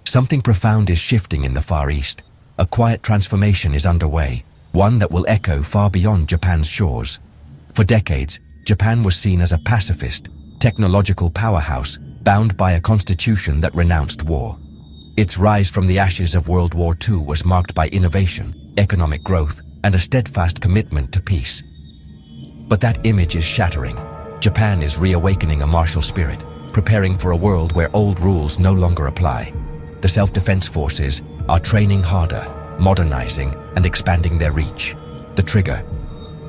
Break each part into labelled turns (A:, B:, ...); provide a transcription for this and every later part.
A: Something profound is shifting in the Far East. A quiet transformation is underway, one that will echo far beyond Japan's shores. For decades, Japan was seen as a pacifist, technological powerhouse, bound by a constitution that renounced war. Its rise from the ashes of World War II was marked by innovation, economic growth, and a steadfast commitment to peace. But that image is shattering. Japan is reawakening a martial spirit, preparing for a world where old rules no longer apply. The self-defense forces are training harder, modernizing, and expanding their reach. The trigger: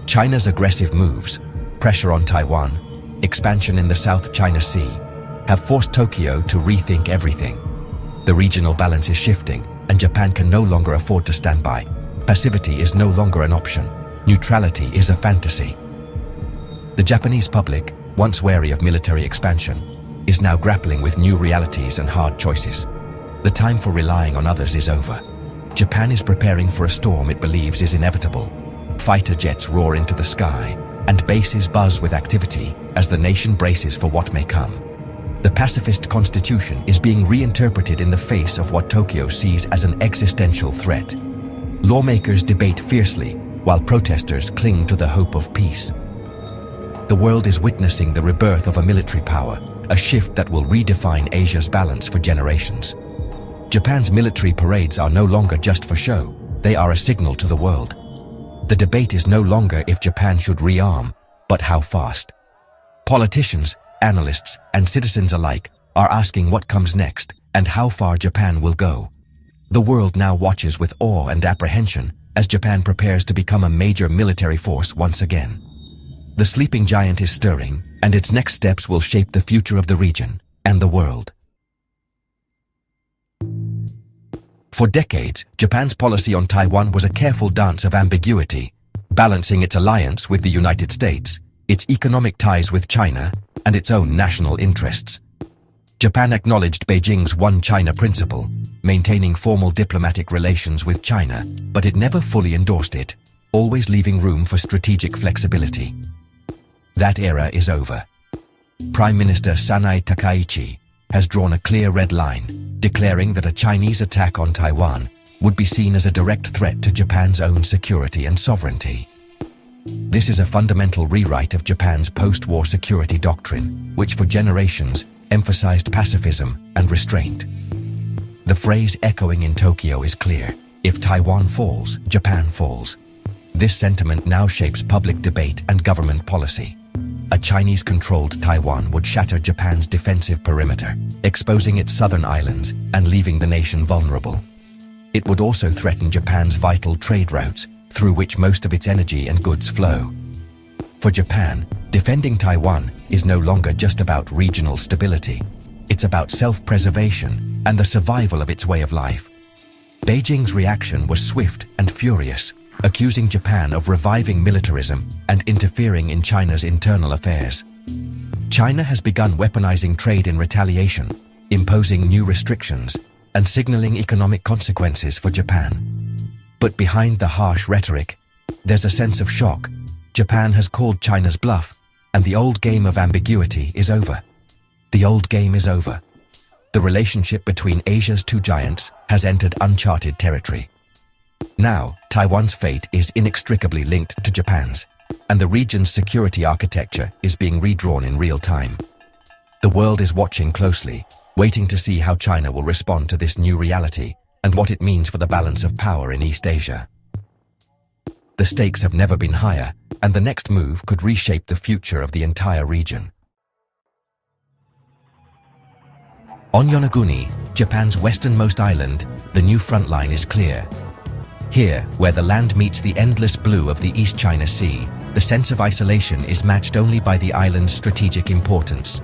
A: China's aggressive moves, pressure on Taiwan, expansion in the South China Sea, have forced Tokyo to rethink everything. The regional balance is shifting, and Japan can no longer afford to stand by. Passivity is no longer an option. Neutrality is a fantasy. The Japanese public, once wary of military expansion, is now grappling with new realities and hard choices. The time for relying on others is over. Japan is preparing for a storm it believes is inevitable. Fighter jets roar into the sky, and bases buzz with activity as the nation braces for what may come. The pacifist constitution is being reinterpreted in the face of what Tokyo sees as an existential threat. Lawmakers debate fiercely, while protesters cling to the hope of peace. The world is witnessing the rebirth of a military power, a shift that will redefine Asia's balance for generations. Japan's military parades are no longer just for show, they are a signal to the world. The debate is no longer if Japan should rearm, but how fast. Politicians, analysts, and citizens alike are asking what comes next and how far Japan will go. The world now watches with awe and apprehension as Japan prepares to become a major military force once again. The sleeping giant is stirring, and its next steps will shape the future of the region and the world. For decades, Japan's policy on Taiwan was a careful dance of ambiguity, balancing its alliance with the United States, its economic ties with China, and its own national interests. Japan acknowledged Beijing's One China principle, maintaining formal diplomatic relations with China, but it never fully endorsed it, always leaving room for strategic flexibility. That era is over. Prime Minister Sanai Takaichi has drawn a clear red line, declaring that a Chinese attack on Taiwan would be seen as a direct threat to Japan's own security and sovereignty. This is a fundamental rewrite of Japan's post-war security doctrine, which for generations emphasized pacifism and restraint. The phrase echoing in Tokyo is clear: if Taiwan falls, Japan falls. This sentiment now shapes public debate and government policy. A Chinese-controlled Taiwan would shatter Japan's defensive perimeter, exposing its southern islands and leaving the nation vulnerable. It would also threaten Japan's vital trade routes, through which most of its energy and goods flow. For Japan, defending Taiwan is no longer just about regional stability. It's about self-preservation and the survival of its way of life. Beijing's reaction was swift and furious, accusing Japan of reviving militarism and interfering in China's internal affairs. China has begun weaponizing trade in retaliation, imposing new restrictions, and signaling economic consequences for Japan. But behind the harsh rhetoric, there's a sense of shock. Japan has called China's bluff, and the old game of ambiguity is over. The old game is over. The relationship between Asia's two giants has entered uncharted territory. Now, Taiwan's fate is inextricably linked to Japan's, and the region's security architecture is being redrawn in real time. The world is watching closely, waiting to see how China will respond to this new reality and what it means for the balance of power in East Asia. The stakes have never been higher, and the next move could reshape the future of the entire region. On Yonaguni, Japan's westernmost island, the new front line is clear. Here, where the land meets the endless blue of the East China Sea, the sense of isolation is matched only by the island's strategic importance.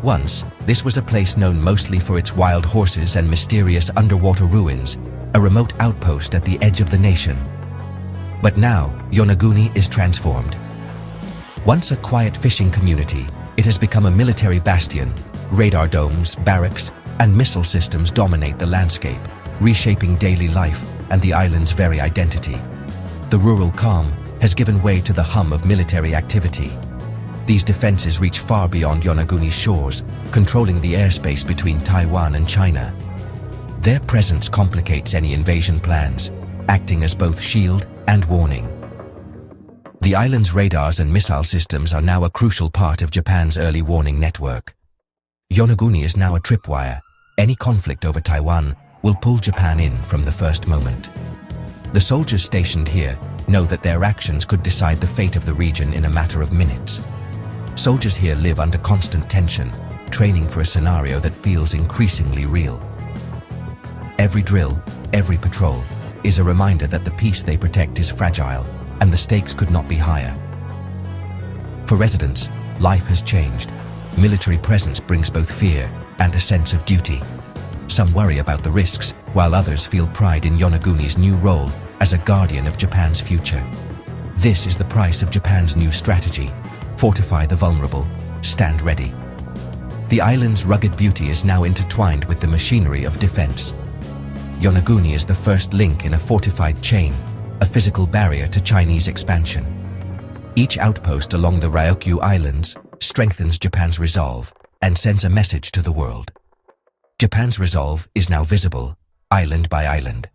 A: Once, this was a place known mostly for its wild horses and mysterious underwater ruins, a remote outpost at the edge of the nation. But now, Yonaguni is transformed. Once a quiet fishing community, it has become a military bastion. Radar domes, barracks, and missile systems dominate the landscape, reshaping daily life and the island's very identity. The rural calm has given way to the hum of military activity. These defenses reach far beyond Yonaguni's shores, controlling the airspace between Taiwan and China. Their presence complicates any invasion plans, acting as both shield and warning. The island's radars and missile systems are now a crucial part of Japan's early warning network. Yonaguni is now a tripwire. Any conflict over Taiwan will pull Japan in from the first moment. The soldiers stationed here know that their actions could decide the fate of the region in a matter of minutes. Soldiers here live under constant tension, training for a scenario that feels increasingly real. Every drill, every patrol, is a reminder that the peace they protect is fragile, and the stakes could not be higher. For residents, life has changed. Military presence brings both fear and a sense of duty. Some worry about the risks, while others feel pride in Yonaguni's new role as a guardian of Japan's future. This is the price of Japan's new strategy: fortify the vulnerable, stand ready. The island's rugged beauty is now intertwined with the machinery of defense. Yonaguni is the first link in a fortified chain, a physical barrier to Chinese expansion. Each outpost along the Ryukyu Islands strengthens Japan's resolve and sends a message to the world. Japan's resolve is now visible, island by island.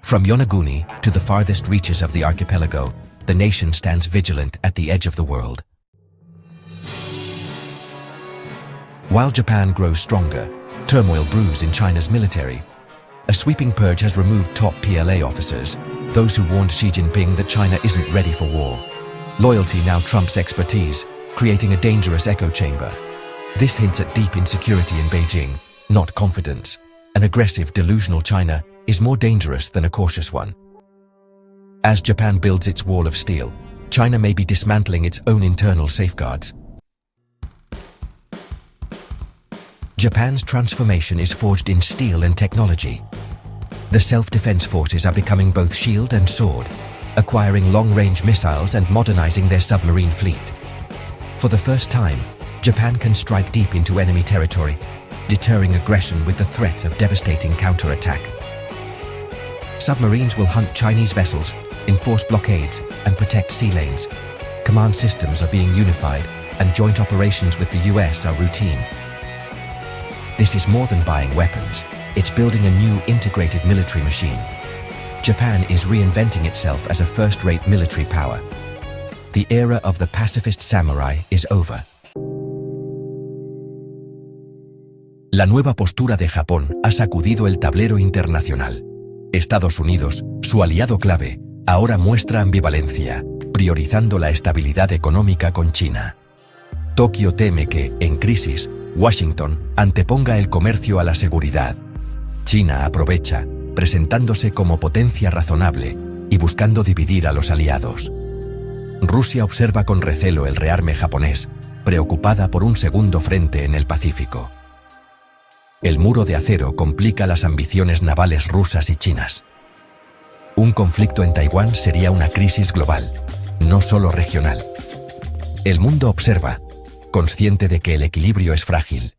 A: From Yonaguni to the farthest reaches of the archipelago, the nation stands vigilant at the edge of the world. While Japan grows stronger, turmoil brews in China's military. A sweeping purge has removed top PLA officers, those who warned Xi Jinping that China isn't ready for war. Loyalty now trumps expertise, creating a dangerous echo chamber. This hints at deep insecurity in Beijing, not confidence. An aggressive, delusional China is more dangerous than a cautious one. As Japan builds its wall of steel, China may be dismantling its own internal safeguards. Japan's transformation is forged in steel and technology. The self-defense forces are becoming both shield and sword, acquiring long-range missiles and modernizing their submarine fleet. For the first time, Japan can strike deep into enemy territory, deterring aggression with the threat of devastating counterattack. Submarines will hunt Chinese vessels, enforce blockades, and protect sea lanes. Command systems are being unified, and joint operations with the US are routine. This is more than buying weapons. It's building a new integrated military machine. Japan is reinventing itself as a first-rate military power. The era of the pacifist samurai is over. La nueva postura de Japón ha sacudido el tablero internacional. Estados Unidos, su aliado clave, ahora muestra ambivalencia, priorizando la estabilidad económica con China. Tokio teme que, en crisis, Washington anteponga el comercio a la seguridad. China aprovecha, presentándose como potencia razonable y buscando dividir a los aliados. Rusia observa con recelo el rearme japonés, preocupada por un segundo frente en el Pacífico. El muro de acero complica las ambiciones navales rusas y chinas. Un conflicto en Taiwán sería una crisis global, no solo regional. El mundo observa, consciente de que el equilibrio es frágil.